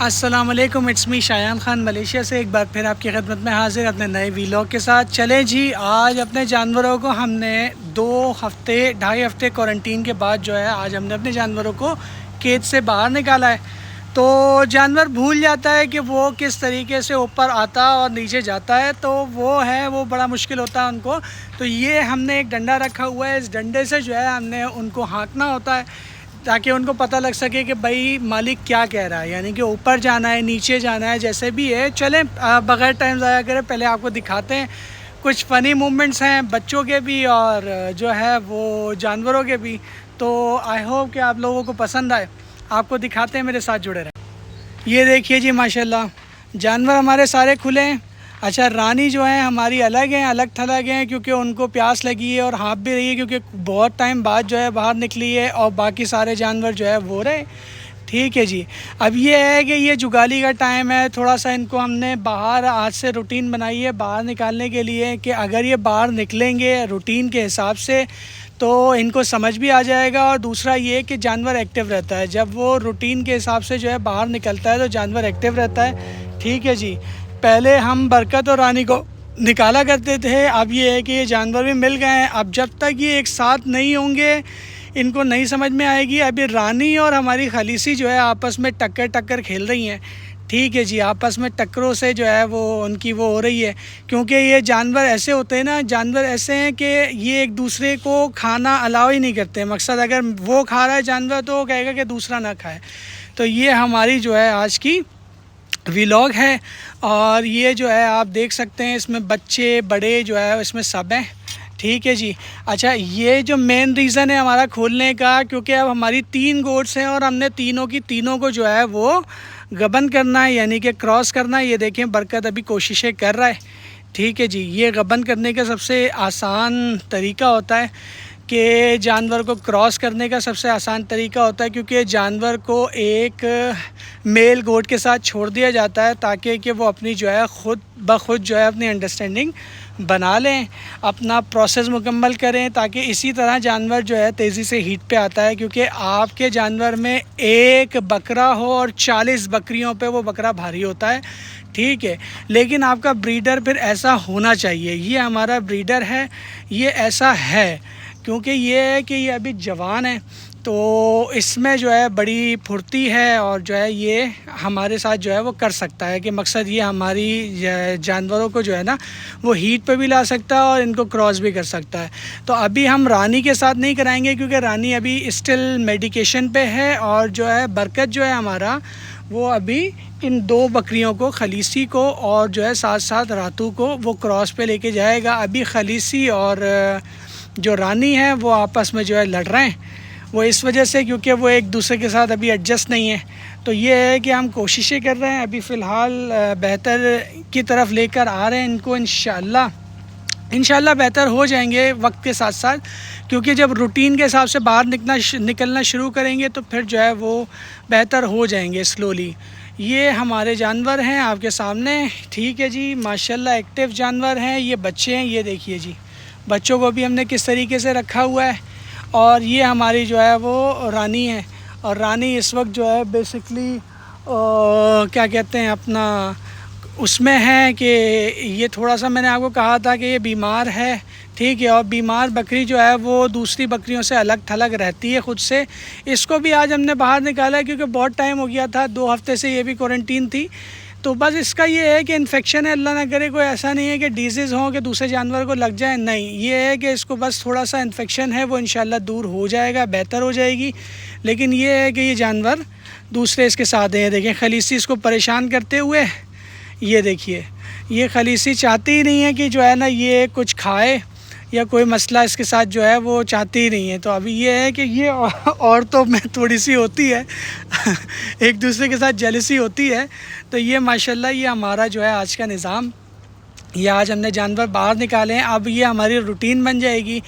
अस्सलाम वालेकुम, it's me Shayan Khan Malaysia से एक बार फिर आपकी खिदमत में हाज़िर अपने नए वीलॉग के साथ। चलें जी, आज अपने जानवरों को हमने 2-2.5 हफ़्ते क्वारंटीन के बाद जो है आज हमने अपने जानवरों को कैद से बाहर निकाला है। तो जानवर भूल जाता है कि वो किस तरीके से ऊपर आता और नीचे जाता है, तो वो बड़ा मुश्किल होता है उनको। तो ये हमने एक डंडा रखा हुआ है, इस डंडे से जो है हमने उनको हाँकना होता है ताकि उनको पता लग सके कि भाई मालिक क्या कह रहा है, यानी कि ऊपर जाना है नीचे जाना है, जैसे भी है। चलें बग़ैर टाइम ज़ाया करें, पहले आपको दिखाते हैं कुछ फ़नी मूवमेंट्स हैं बच्चों के भी और जो है वो जानवरों के भी। तो आई होप कि आप लोगों को पसंद आए। आपको दिखाते हैं, मेरे साथ जुड़े रहें। ये देखिए जी, माशाल्लाह जानवर हमारे सारे खुले हैं। अच्छा, रानी जो है हमारी अलग हैं, अलग थलग हैं, क्योंकि उनको प्यास लगी है और हाँफ भी रही है, क्योंकि बहुत टाइम बाद जो है बाहर निकली है। और बाकी सारे जानवर जो है वो रहे। ठीक है जी। अब ये है कि ये जुगाली का टाइम है, थोड़ा सा इनको हमने बाहर आज से रूटीन बनाई है बाहर निकालने के लिए कि अगर ये बाहर निकलेंगे रूटीन के हिसाब से तो इनको समझ भी आ जाएगा। और दूसरा ये कि जानवर एक्टिव रहता है, जब वो रूटीन के हिसाब से जो है बाहर निकलता है तो जानवर एक्टिव रहता है। ठीक है जी। पहले हम बरकत और रानी को निकाला करते थे, अब ये है कि ये जानवर भी मिल गए हैं। अब जब तक ये एक साथ नहीं होंगे इनको नहीं समझ में आएगी। अभी रानी और हमारी खलीसी जो है आपस में टक्कर खेल रही हैं। ठीक है जी, आपस में टक्करों से जो है वो उनकी वो हो रही है, क्योंकि ये जानवर ऐसे होते हैं ना, जानवर ऐसे हैं कि ये एक दूसरे को खाना अलाउ ही नहीं करते। मकसद अगर वो खा रहा है जानवर तो वो कहेगा कि दूसरा ना खाए। तो ये हमारी जो है आज की व्लॉग है। और ये जो है आप देख सकते हैं, इसमें बच्चे बड़े जो है इसमें सब हैं। ठीक है जी। अच्छा, ये जो मेन रीज़न है हमारा खोलने का, क्योंकि अब हमारी 3 गोट्स हैं और हमने तीनों को जो है वो गबन करना है, यानी कि क्रॉस करना है। ये देखें, बरकत अभी कोशिशें कर रहा है। ठीक है जी। ये गबन करने का सबसे आसान तरीका होता है कि जानवर को क्रॉस करने का सबसे आसान तरीका होता है, क्योंकि जानवर को एक मेल गोट के साथ छोड़ दिया जाता है ताकि कि वो अपनी जो है खुद ब खुद जो है अपनी अंडरस्टैंडिंग बना लें, अपना प्रोसेस मुकम्मल करें, ताकि इसी तरह जानवर जो है तेज़ी से हीट पे आता है। क्योंकि आपके जानवर में एक बकरा हो और 40 बकरियों पे वो बकरा भारी होता है। ठीक है, लेकिन आपका ब्रीडर फिर ऐसा होना चाहिए। ये हमारा ब्रीडर है, ये ऐसा है क्योंकि ये है कि ये अभी जवान है, तो इसमें जो है बड़ी फुर्ती है और जो है ये हमारे साथ जो है वो कर सकता है। कि मकसद ये हमारी जानवरों को जो है ना वो हीट पे भी ला सकता है और इनको क्रॉस भी कर सकता है। तो अभी हम रानी के साथ नहीं कराएंगे, क्योंकि रानी अभी स्टिल मेडिकेशन पे है। और जो है बरकत जो है हमारा वो अभी इन 2 बकरियों को, खलीसी को और जो है साथ साथ रातू को, वो क्रॉस पे लेके जाएगा। अभी खलीसी और जो रानी है वो आपस में जो है लड़ रहे हैं, वो इस वजह से क्योंकि वो एक दूसरे के साथ अभी एडजस्ट नहीं है। तो ये है कि हम कोशिशें कर रहे हैं, अभी फ़िलहाल बेहतर की तरफ लेकर आ रहे हैं इनको। इंशाल्लाह बेहतर हो जाएंगे वक्त के साथ साथ, क्योंकि जब रूटीन के हिसाब से बाहर निकलना शुरू करेंगे तो फिर जो है वो बेहतर हो जाएंगे स्लोली। ये हमारे जानवर हैं आपके सामने। ठीक है जी, माशाल्लाह एक्टिव जानवर हैं। ये बच्चे हैं, ये देखिए जी, बच्चों को भी हमने किस तरीके से रखा हुआ है। और ये हमारी जो है वो रानी है, और रानी इस वक्त जो है बेसिकली क्या कहते हैं अपना उसमें है कि ये थोड़ा सा, मैंने आपको कहा था कि ये बीमार है। ठीक है, और बीमार बकरी जो है वो दूसरी बकरियों से अलग थलग रहती है खुद से। इसको भी आज हमने बाहर निकाला है, क्योंकि बहुत टाइम हो गया था, 2 हफ्ते से ये भी क्वारंटीन थी। तो बस इसका ये है कि इन्फेक्शन है, अल्लाह ना करे, कोई ऐसा नहीं है कि डिजीज़ हो कि दूसरे जानवर को लग जाए, नहीं। ये है कि इसको बस थोड़ा सा इन्फेक्शन है, वो इंशाल्लाह दूर हो जाएगा, बेहतर हो जाएगी। लेकिन ये है कि ये जानवर दूसरे इसके साथ हैं। देखें, खलीसी इसको परेशान करते हुए, ये देखिए, ये खलीसी चाहती ही नहीं है कि जो है ना ये कुछ खाए या कोई मसला इसके साथ जो है वो चाहती ही नहीं है। तो अभी ये है कि ये औरतों में थोड़ी सी होती है एक दूसरे के साथ जेलसी होती है। तो ये माशाल्लाह ये हमारा जो है आज का निज़ाम, ये आज हमने जानवर बाहर निकाले हैं। अब ये हमारी रूटीन बन जाएगी।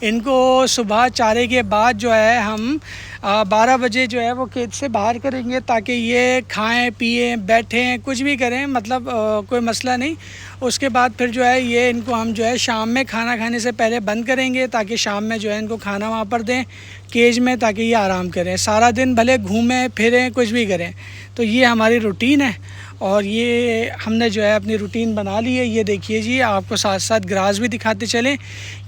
इनको सुबह चारे के बाद जो है हम 12 बजे जो है वो केज से बाहर करेंगे ताकि ये खाएं पिएं बैठें कुछ भी करें, मतलब कोई मसला नहीं। उसके बाद फिर जो है ये इनको हम जो है शाम में खाना खाने से पहले बंद करेंगे ताकि शाम में जो है इनको खाना वहाँ पर दें केज में, ताकि ये आराम करें। सारा दिन भले घूमें फिरें कुछ भी करें। तो ये हमारी रूटीन है और ये हमने जो है अपनी रूटीन बना ली है। ये देखिए जी, आपको साथ साथ ग्रास भी दिखाते चलें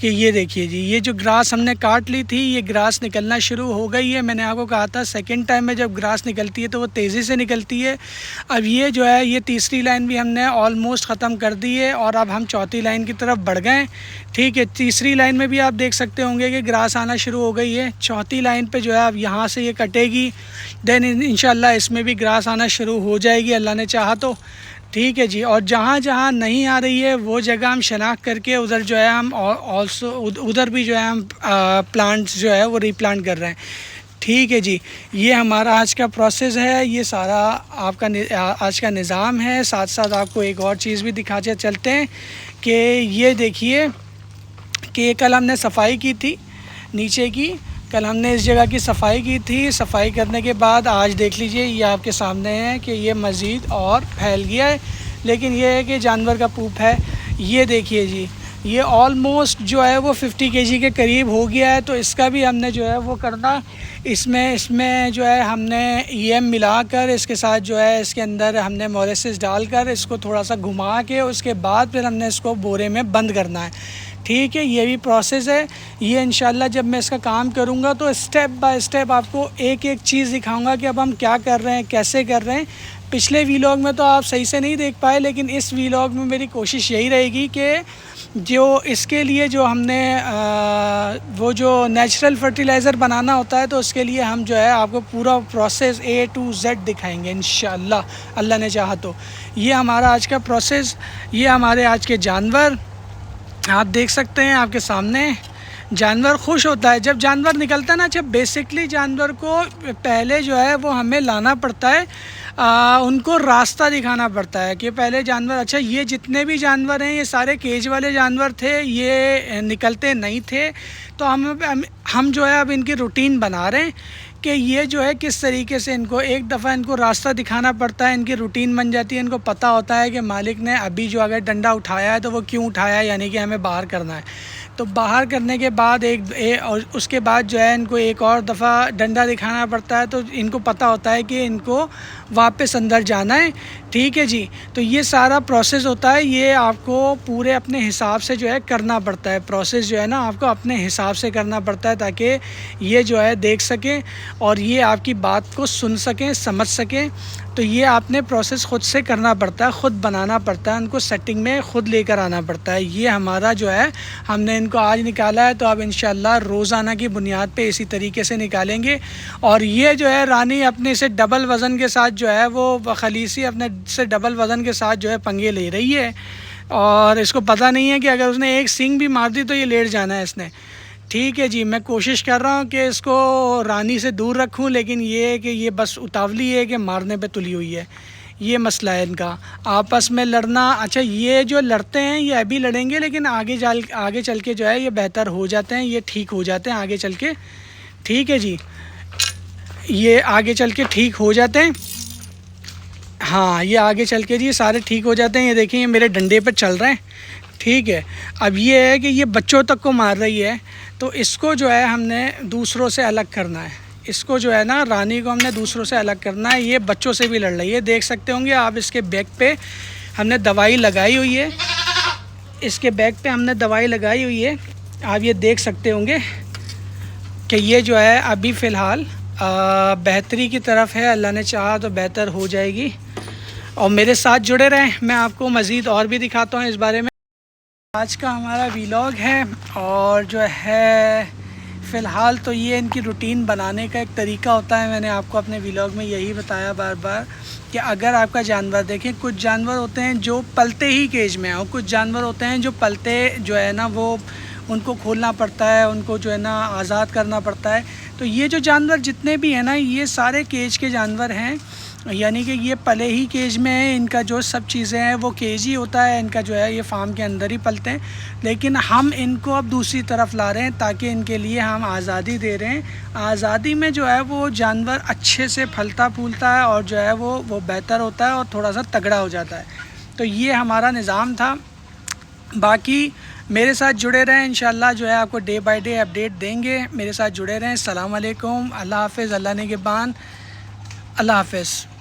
कि ये देखिए जी, ये जो ग्रास हमने काट ली थी ये ग्रास निकलना शुरू हो गई है। मैंने आपको कहा था सेकंड टाइम में जब ग्रास निकलती है तो वो तेज़ी से निकलती है। अब ये जो है ये तीसरी लाइन भी हमने ऑलमोस्ट ख़त्म कर दी है और अब हम चौथी लाइन की तरफ बढ़ गए। ठीक है, तीसरी लाइन में भी आप देख सकते होंगे कि ग्रास आना शुरू हो गई है। चौथी लाइन पे जो है अब यहाँ से ये कटेगी, देन इंशाल्लाह इसमें भी ग्रास आना शुरू हो जाएगी अल्लाह ने चाहा तो। ठीक है जी, और जहाँ जहाँ नहीं आ रही है वो जगह हम शनाख्त करके उधर जो है हम ऑल्सो उधर भी जो है हम प्लांट्स जो है वो रीप्लांट कर रहे हैं। ठीक है जी, ये हमारा आज का प्रोसेस है, ये सारा आपका आज का निज़ाम है। साथ साथ आपको एक और चीज़ भी दिखाते चलते हैं कि ये देखिए कि कल हमने सफाई की थी नीचे की, कल हमने इस जगह की सफाई की थी। सफाई करने के बाद आज देख लीजिए ये आपके सामने है कि ये मज़ीद और फैल गया है, लेकिन ये है कि जानवर का पूप है। ये देखिए जी, ये ऑलमोस्ट जो है वो 50 केजी के करीब हो गया है। तो इसका भी हमने जो है वो करना, इसमें जो है हमने EM मिलाकर इसके साथ जो है इसके अंदर हमने मोलेसिस डालकर इसको थोड़ा सा घुमा के उसके बाद फिर हमने इसको बोरे में बंद करना है। ठीक है, ये भी प्रोसेस है। ये इंशाल्लाह जब मैं इसका काम करूँगा तो स्टेप बाय स्टेप आपको एक एक चीज़ दिखाऊंगा कि अब हम क्या कर रहे हैं, कैसे कर रहे हैं। पिछले वीलॉग में तो आप सही से नहीं देख पाए, लेकिन इस वीलॉग में मेरी कोशिश यही रहेगी कि जो इसके लिए जो हमने वो जो नेचुरल फर्टिलाइज़र बनाना होता है तो उसके लिए हम जो है आपको पूरा प्रोसेस A to Z दिखाएंगे इंशाल्लाह अल्लाह ने चाहा तो। ये हमारा आज का प्रोसेस, ये हमारे आज के जानवर आप देख सकते हैं आपके सामने। जानवर खुश होता है जब जानवर निकलता है ना। जब बेसिकली जानवर को पहले जो है वो हमें लाना पड़ता है, उनको रास्ता दिखाना पड़ता है कि पहले जानवर, अच्छा ये जितने भी जानवर हैं ये सारे केज वाले जानवर थे, ये निकलते नहीं थे। तो हम जो है अब इनकी रूटीन बना रहे हैं कि ये जो है किस तरीके से इनको एक दफ़ा इनको रास्ता दिखाना पड़ता है, इनकी रूटीन बन जाती है। इनको पता होता है कि मालिक ने अभी जो अगर डंडा उठाया है तो वो क्यों उठाया है, यानी कि हमें बाहर करना है। तो बाहर करने के बाद और उसके बाद जो है इनको एक और दफ़ा डंडा दिखाना पड़ता है, तो इनको पता होता है कि इनको वापस अंदर जाना है। ठीक है जी, तो ये सारा प्रोसेस होता है, ये आपको पूरे अपने हिसाब से जो है करना पड़ता है। प्रोसेस जो है ना आपको अपने हिसाब से करना पड़ता है ताकि ये जो है देख सकें और ये आपकी बात को सुन सकें, समझ सकें। तो ये आपने प्रोसेस ख़ुद से करना पड़ता है, ख़ुद बनाना पड़ता है, उनको सेटिंग में ख़ुद लेकर आना पड़ता है। ये हमारा जो है हमने इनको आज निकाला है, तो अब इंशाल्लाह रोज़ाना की बुनियाद पे इसी तरीके से निकालेंगे। और ये जो है रानी अपने से डबल वज़न के साथ जो है वो खलीसी अपने से डबल वज़न के साथ जो है पंगे ले रही है, और इसको पता नहीं है कि अगर उसने एक सींग भी मार दी तो ये लेट जाना है इसने। ठीक है जी, मैं कोशिश कर रहा हूँ कि इसको रानी से दूर रखूँ, लेकिन ये है कि ये बस उतावली है कि मारने पे तुली हुई है। ये मसला है इनका आपस में लड़ना। अच्छा ये जो लड़ते हैं ये अभी लड़ेंगे, लेकिन आगे चल के जो है ये बेहतर हो जाते हैं, ये ठीक हो जाते हैं आगे चल के। ठीक है जी, ये आगे चल के ठीक हो जाते हैं। हाँ, ये आगे चल के जी सारे ठीक हो जाते हैं। ये देखिए ये मेरे डंडे पर चल रहे हैं। ठीक है, अब ये है कि ये बच्चों तक को मार रही है, तो इसको जो है हमने दूसरों से अलग करना है। इसको जो है ना रानी को हमने दूसरों से अलग करना है। ये बच्चों से भी लड़ रही है, देख सकते होंगे आप। इसके बैक पे हमने दवाई लगाई हुई है, इसके बैक पे हमने दवाई लगाई हुई है। आप ये देख सकते होंगे कि ये जो है अभी फ़िलहाल बेहतरी की तरफ है। अल्लाह ने चाहा तो बेहतर हो जाएगी। और मेरे साथ जुड़े रहें, मैं आपको मज़ीद और भी दिखाता हूँ इस बारे में। आज का हमारा वीलॉग है, और जो है फ़िलहाल तो ये इनकी रूटीन बनाने का एक तरीका होता है। मैंने आपको अपने वीलॉग में यही बताया बार बार कि अगर आपका जानवर, देखें कुछ जानवर होते हैं जो पलते ही केज में हैं, और कुछ जानवर होते हैं जो पलते जो है ना वो उनको खोलना पड़ता है, उनको जो है ना आज़ाद करना पड़ता है। तो ये जो जानवर जितने भी हैं ना ये सारे केज के जानवर हैं, यानी कि ये पले ही केज में है, इनका जो सब चीज़ें हैं वो केज ही होता है, इनका जो है ये फार्म के अंदर ही पलते हैं। लेकिन हम इनको अब दूसरी तरफ ला रहे हैं ताकि इनके लिए हम आज़ादी दे रहे हैं। आज़ादी में जो है वो जानवर अच्छे से फलता फूलता है और जो है वो बेहतर होता है और थोड़ा सा तगड़ा हो जाता है। तो ये हमारा निज़ाम था। बाकी मेरे साथ जुड़े रहें, इंशाल्लाह जो है आपको डे बाय डे अपडेट देंगे। मेरे साथ जुड़े रहें। अस्सलाम वालेकुम, अल्लाह हाफ़िज़, अल्लाह निगहबान, अल्लाह हाफ़िज़।